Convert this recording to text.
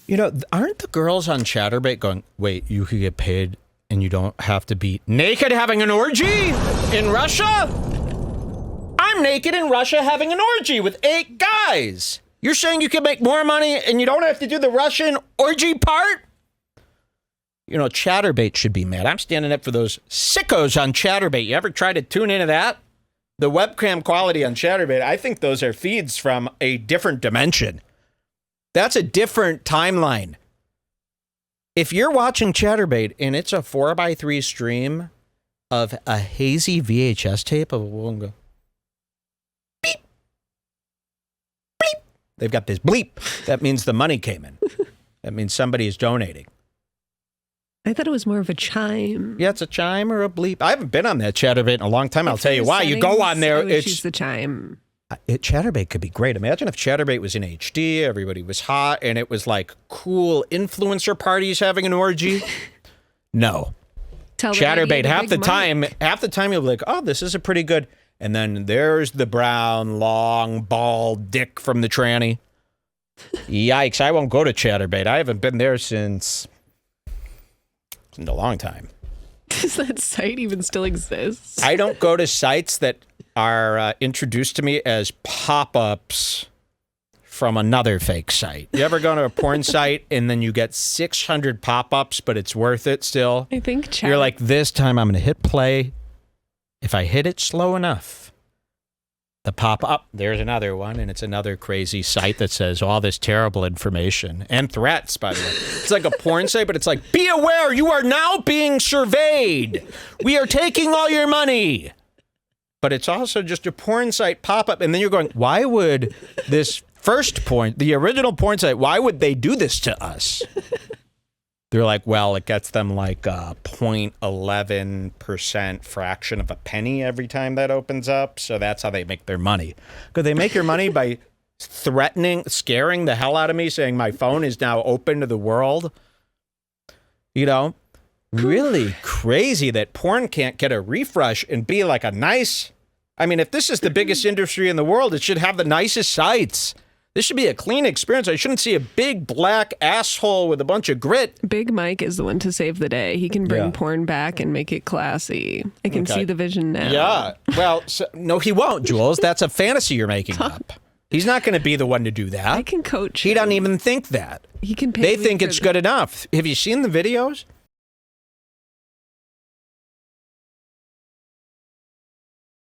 You know, aren't the girls on Chaturbate going, wait, you could get paid and you don't have to be naked having an orgy in Russia? I'm naked in Russia having an orgy with 8 guys. You're saying you can make more money and you don't have to do the Russian orgy part? You know, Chaturbate should be mad. I'm standing up for those sickos on Chaturbate. You ever try to tune into that? The webcam quality on Chaturbate, I think those are feeds from a different dimension. That's a different timeline. If you're watching Chaturbate and it's a 4x3 stream of a hazy VHS tape of a woman go, beep, beep. They've got this bleep. That means the money came in. That means somebody is donating. I thought it was more of a chime. Yeah, it's a chime or a bleep. I haven't been on that Chaturbate in a long time. I'll tell you why. You go on there. It's the chime. Chaturbate could be great. Imagine if Chaturbate was in HD, everybody was hot, and it was like cool influencer parties having an orgy. No. Chaturbate, half the time you'll be like, oh, this is a pretty good. And then there's the brown, long, bald dick from the tranny. Yikes, I won't go to Chaturbate. I haven't been there since in a long time. Does that site even still exist? I don't go to sites that are introduced to me as pop-ups from another fake site. You ever go to a porn site and then you get 600 pop-ups, but it's worth it still? I think you're like, this time I'm going to hit play. If I hit it slow enough, the pop-up, there's another one, and it's another crazy site that says all this terrible information and threats, by the way. It's like a porn site, but it's like, be aware, you are now being surveyed. We are taking all your money. But it's also just a porn site pop-up, and then you're going, why would this first porn, the original porn site, why would they do this to us? They're like, well, it gets them like a 0.11% fraction of a penny every time that opens up. So that's how they make their money. Because they make your money by scaring the hell out of me, saying my phone is now open to the world. You know, really crazy that porn can't get a refresh and be like a nice. I mean, if this is the biggest industry in the world, it should have the nicest sites. This should be a clean experience. I shouldn't see a big black asshole with a bunch of grit. Big Mike is the one to save the day. He can bring porn back and make it classy. I can see the vision now. Yeah. Well, no, he won't, Jules. That's a fantasy you're making up. He's not going to be the one to do that. I can coach He doesn't even think that. He can pay They think it's good enough. Have you seen the videos?